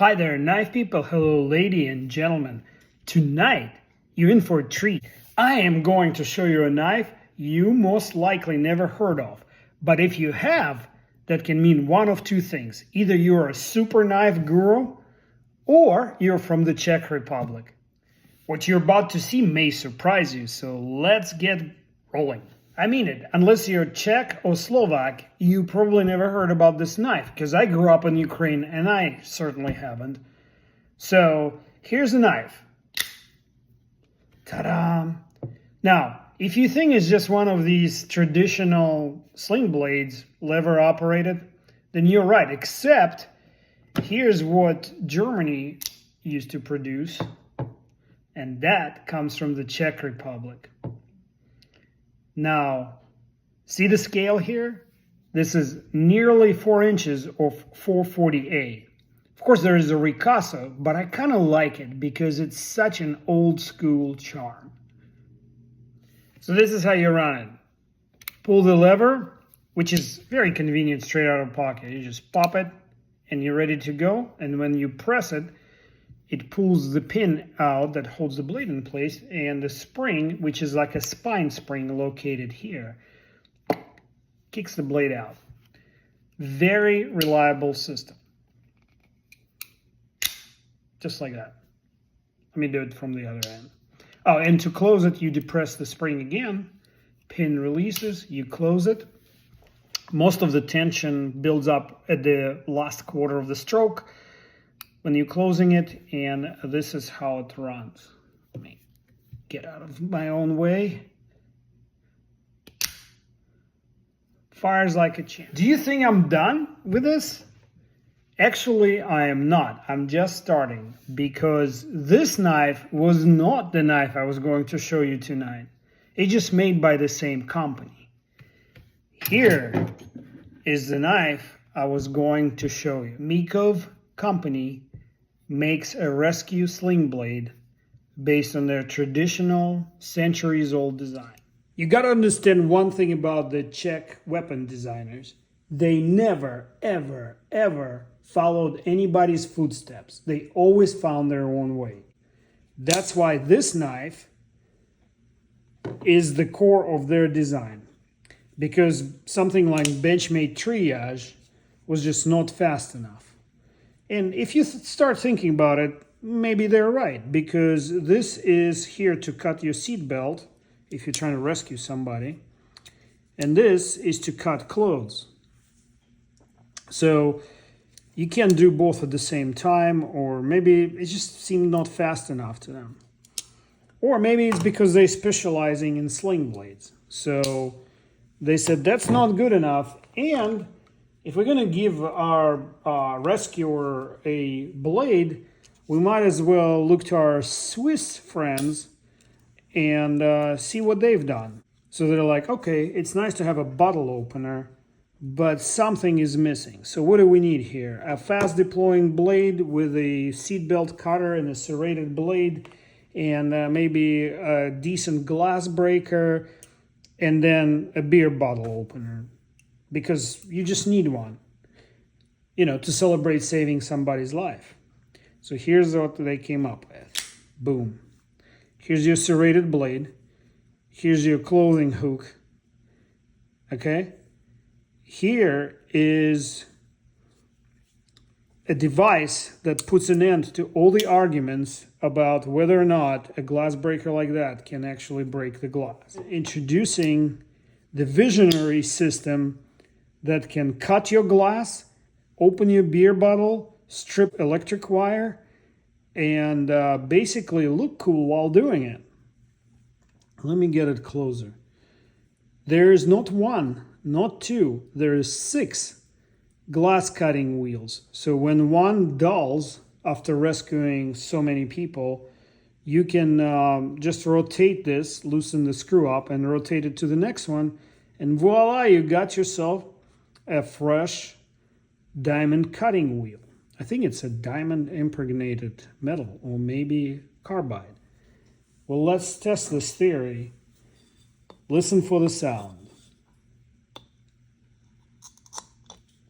Hi there, knife people. Hello, lady and gentlemen. Tonight, you're in for a treat. I am going to show you a knife you most likely never heard of. But if you have, that can mean one of two things. Either you're a super knife guru, or you're from the Czech Republic. What you're about to see may surprise you, so let's get rolling. I mean it, unless you're Czech or Slovak, you probably never heard about this knife, because I grew up in Ukraine and I certainly haven't. So here's the knife. Ta-da! Now, if you think it's just one of these traditional sling blades, lever operated, then you're right, except here's what Germany used to produce, and that comes from the Czech Republic. Now, see the scale here? This is nearly 4 inches of 440A. Of course, there is a ricasso, but I kind of like it because it's such an old school charm. So this is how you run it. Pull the lever, which is very convenient straight out of pocket. You just pop it and you're ready to go. And when you press it, it pulls the pin out that holds the blade in place, and the spring, which is like a spine spring located here, kicks the blade out. Very reliable system. Just like that. Let me do it from the other end. Oh, and to close it, you depress the spring again. Pin releases, you close it. Most of the tension builds up at the last quarter of the stroke when you're closing it, and this is how it runs. Let me get out of my own way. Fires like a champ. Do you think I'm done with this? Actually, I am not. I'm just starting, because this knife was not the knife I was going to show you tonight. It's just made by the same company. Here is the knife I was going to show you. Mikov company makes a rescue sling blade based on their traditional centuries-old design. You gotta understand one thing about the Czech weapon designers. They never, ever, ever followed anybody's footsteps. They always found their own way. That's why this knife is the core of their design. Because something like Benchmade triage was just not fast enough. And if you start thinking about it, maybe they're right, because this is here to cut your seat belt if you're trying to rescue somebody, and this is to cut clothes. So you can't do both at the same time, or maybe it just seemed not fast enough to them. Or maybe it's because they're specializing in sling blades. So they said that's not good enough, and if we're going to give our rescuer a blade, we might as well look to our Swiss friends and see what they've done. So they're like, okay, it's nice to have a bottle opener, but something is missing. So what do we need here? A fast deploying blade with a seatbelt cutter and a serrated blade, and maybe a decent glass breaker, and then a beer bottle opener. Because you just need one, you know, to celebrate saving somebody's life. So here's what they came up with. Boom. Here's your serrated blade. Here's your clothing hook. Okay? Here is a device that puts an end to all the arguments about whether or not a glass breaker like that can actually break the glass. Introducing the visionary system that can cut your glass, open your beer bottle, strip electric wire, and basically look cool while doing it. Let me get it closer. There is not one, not two, there is 6 glass cutting wheels. So when one dulls after rescuing so many people, you can just rotate this, loosen the screw up, and rotate it to the next one, and voila, you got yourself a fresh diamond cutting wheel. I think it's a diamond impregnated metal, or maybe carbide. Well, let's test this theory. Listen for the sound.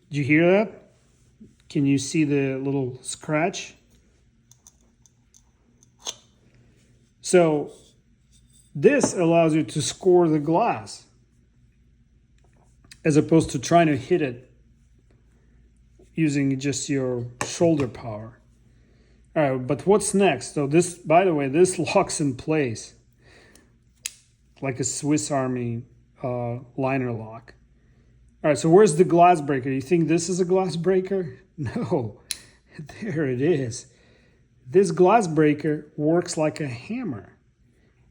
Did you hear that? Can you see the little scratch? So this allows you to score the glass as opposed to trying to hit it using just your shoulder power. All right, but what's next? So this, by the way, this locks in place like a Swiss Army liner lock. All right, so where's the glass breaker? You think this is a glass breaker? No, there it is. This glass breaker works like a hammer.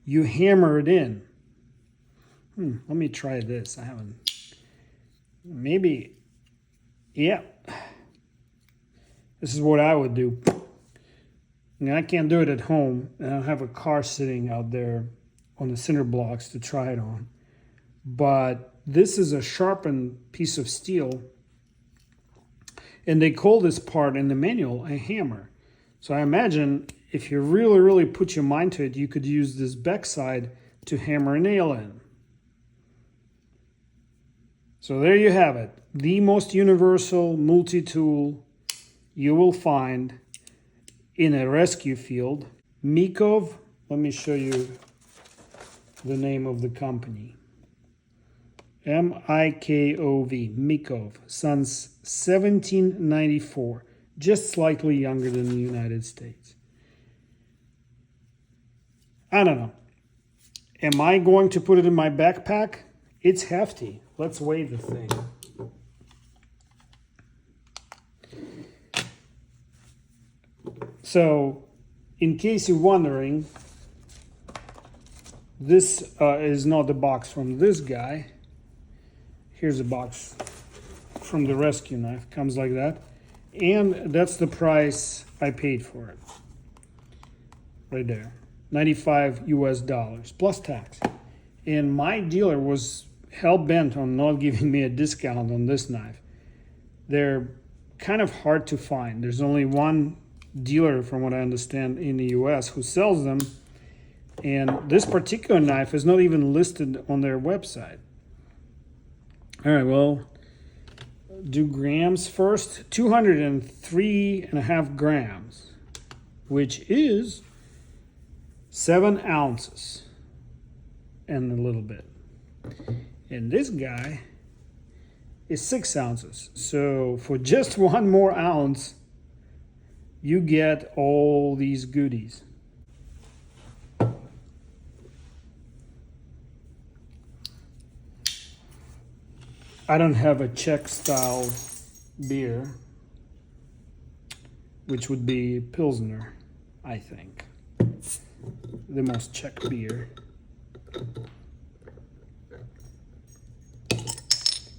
You hammer it in. Let me try this. I haven't. Maybe, yeah. This is what I would do. I can't do it at home. I don't have a car sitting out there on the cinder blocks to try it on. But this is a sharpened piece of steel. And they call this part in the manual a hammer. So I imagine if you really put your mind to it, you could use this backside to hammer a nail in. So there you have it. The most universal multi-tool you will find in a rescue field. Mikov, let me show you the name of the company. M-I-K-O-V, Mikov, since 1794, just slightly younger than the United States. I don't know. Am I going to put it in my backpack? It's hefty. Let's weigh the thing. So, in case you're wondering, this is not the box from this guy. Here's a box from the rescue knife. Comes like that. And that's the price I paid for it. Right there. $95 US plus tax. And my dealer was hell-bent on not giving me a discount on this knife. They're kind of hard to find. There's only one dealer, from what I understand, in the US who sells them. And this particular knife is not even listed on their website. All right, well, do grams first. 203.5 grams, which is 7 ounces and a little bit. And this guy is 6 ounces. So for just 1 more ounce, you get all these goodies. I don't have a Czech style beer, which would be Pilsner, I think. The most Czech beer.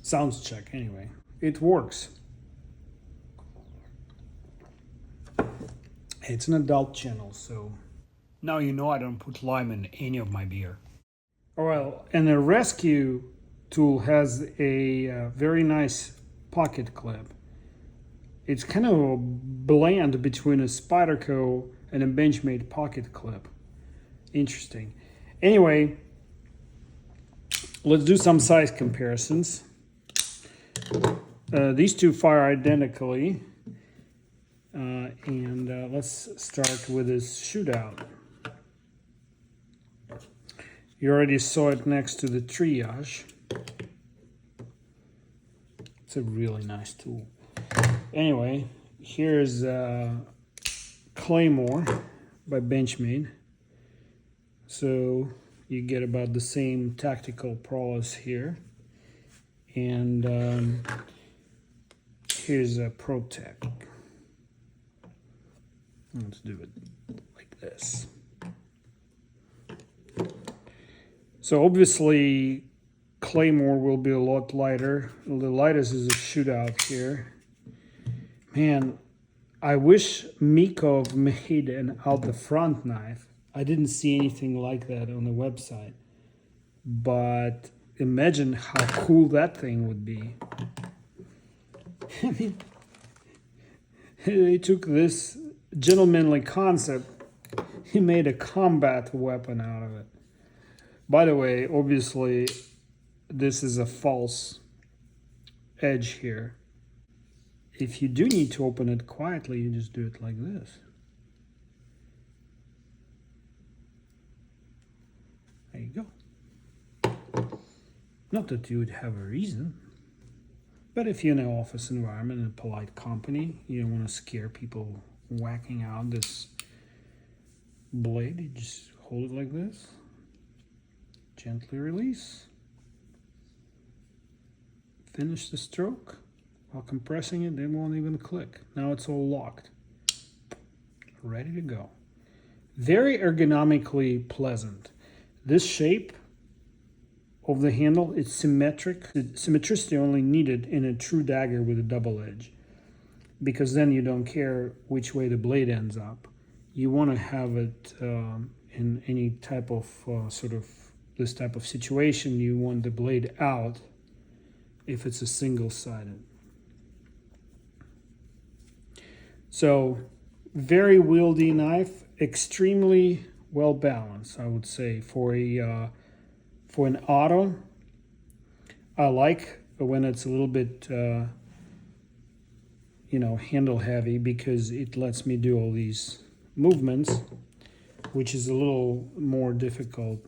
Sounds Czech anyway. It works. It's an adult channel, so now you know I don't put lime in any of my beer. Oh well, and the rescue tool has a very nice pocket clip. It's kind of a blend between a Spyderco and a Benchmade pocket clip. Interesting. Anyway, let's do some size comparisons. These two fire identically. And let's start with this shootout. You already saw it next to the triage. It's a really nice tool. Anyway, here's Claymore by Benchmade. So you get about the same tactical prowess here. And here's a Protech. Let's do it like this. So obviously Claymore will be a lot lighter. The lightest is a shootout here. Man, I wish Mikov made an out the front knife. I didn't see anything like that on the website. But imagine how cool that thing would be. I mean, they took this gentlemanly concept, he made a combat weapon out of it. By the way, obviously, this is a false edge here. if you do need to open it quietly, you just do it like this. There you go. Not that you would have a reason, but if you're in an office environment in a polite company, you don't want to scare people whacking out this blade. You just hold it like this, gently release, finish the stroke. While compressing it, they won't even click. Now it's all locked, ready to go. Very ergonomically pleasant. This shape of the handle is symmetric. Symmetricity only needed in a true dagger with a double edge, because then you don't care which way the blade ends up. You want to have it in any type of this type of situation. You want the blade out if it's a single-sided. So very wieldy knife, extremely well balanced, I would say. For an auto, I like when it's a little bit handle heavy, because it lets me do all these movements, which is a little more difficult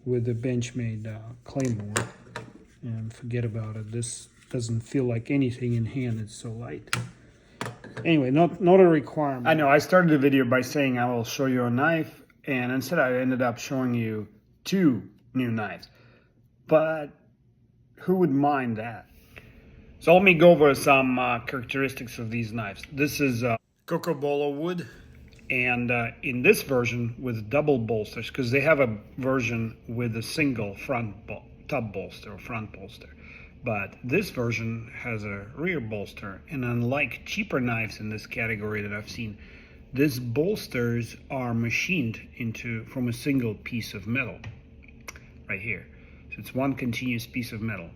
with the Benchmade Claymore. And forget about it. This doesn't feel like anything in hand. It's so light. Anyway, not a requirement. I know I started the video by saying I will show you a knife, and instead I ended up showing you two new knives. But who would mind that? So let me go over some characteristics of these knives. This is Cocobolo wood, and in this version with double bolsters, because they have a version with a single top bolster or front bolster. But this version has a rear bolster, and unlike cheaper knives in this category that I've seen, these bolsters are machined from a single piece of metal right here. So it's one continuous piece of metal,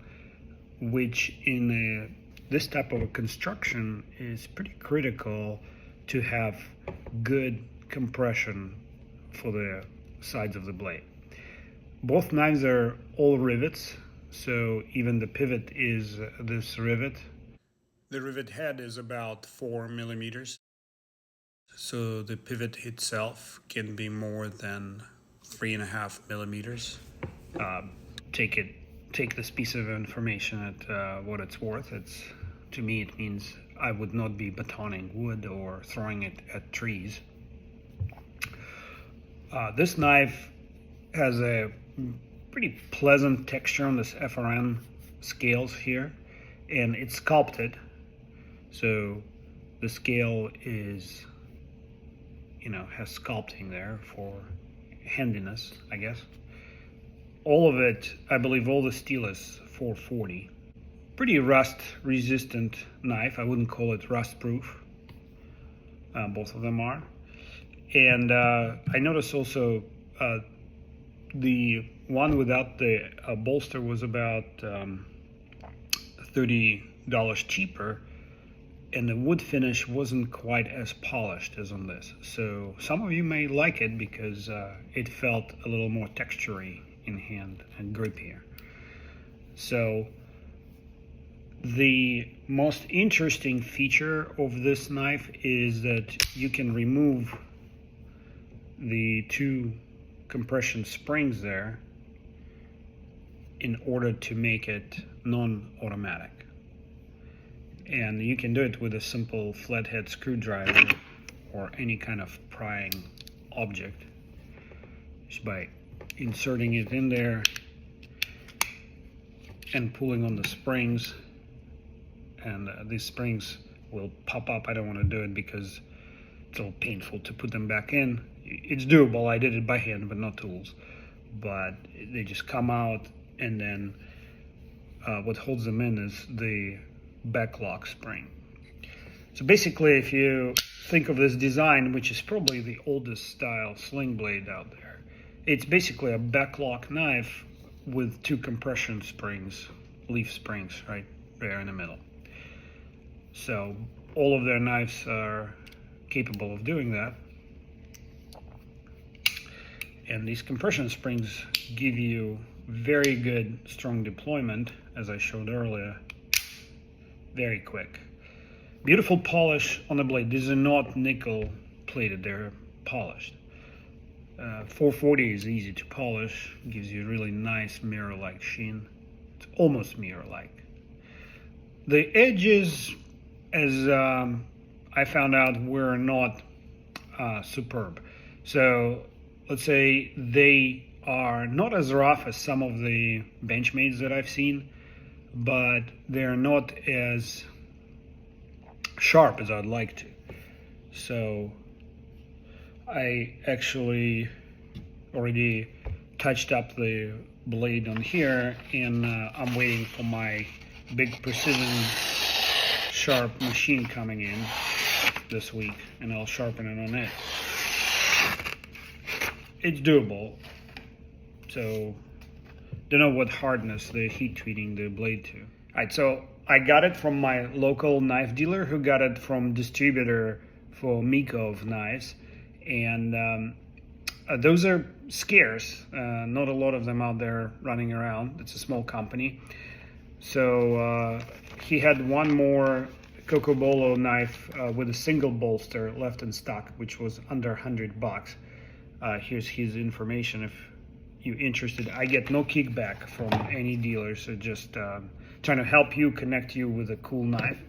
which in this type of a construction is pretty critical to have good compression for the sides of the blade. Both knives are all rivets. So even the pivot is this rivet. The rivet head is about 4 millimeters. So the pivot itself can be more than 3.5 millimeters. Take this piece of information at what it's worth. To me, it means I would not be batoning wood or throwing it at trees. This knife has a pretty pleasant texture on this FRN scales here, and it's sculpted, so the scale is, has sculpting there for handiness, I guess. All of it, I believe all the steel is 440. Pretty rust resistant knife. I wouldn't call it rust proof. Both of them are. And I noticed also the one without the bolster was about $30 cheaper, and the wood finish wasn't quite as polished as on this. So some of you may like it because it felt a little more textury in hand and grippier. So the most interesting feature of this knife is that you can remove the two compression springs there in order to make it non-automatic. And you can do it with a simple flathead screwdriver or any kind of prying object, just by inserting it in there and pulling on the springs, and these springs will pop up. I don't want to do it because it's all painful to put them back in. It's doable. I did it by hand, but not tools. But they just come out, and then what holds them in is the backlock spring. So basically, if you think of this design, which is probably the oldest style sling blade out there, it's basically a backlock knife with two compression springs, leaf springs, right there in the middle. So all of their knives are capable of doing that. And these compression springs give you very good strong deployment, as I showed earlier, very quick. Beautiful polish on the blade. These are not nickel plated, they're polished. 440 is easy to polish, gives you a really nice mirror-like sheen. It's almost mirror-like. The edges, as I found out, were not superb. So let's say they are not as rough as some of the Benchmades that I've seen, but they're not as sharp as I'd like to. So I actually already touched up the blade on here, and I'm waiting for my big precision sharp machine coming in this week, and I'll sharpen it on it. It's doable, so don't know what hardness the heat treating the blade to. Alright, so I got it from my local knife dealer, who got it from distributor for Mikov knives, and those are scarce. Not a lot of them out there running around. It's a small company. So he had one more Cocobolo knife with a single bolster left in stock, which was under $100. Here's his information if you're interested. I get no kickback from any dealer, so just trying to help you, connect you with a cool knife.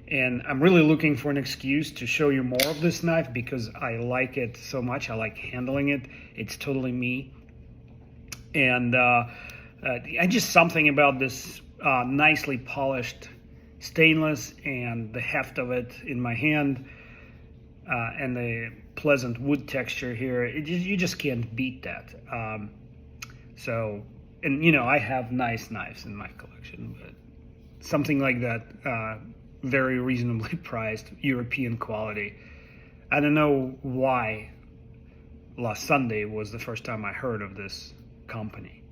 And I'm really looking for an excuse to show you more of this knife because I like it so much. I like handling it. It's totally me. And just something about this nicely polished stainless and the heft of it in my hand, and the pleasant wood texture here. You just can't beat that. And you know, I have nice knives in my collection, but something like that, very reasonably priced, European quality. I don't know why last Sunday was the first time I heard of this company.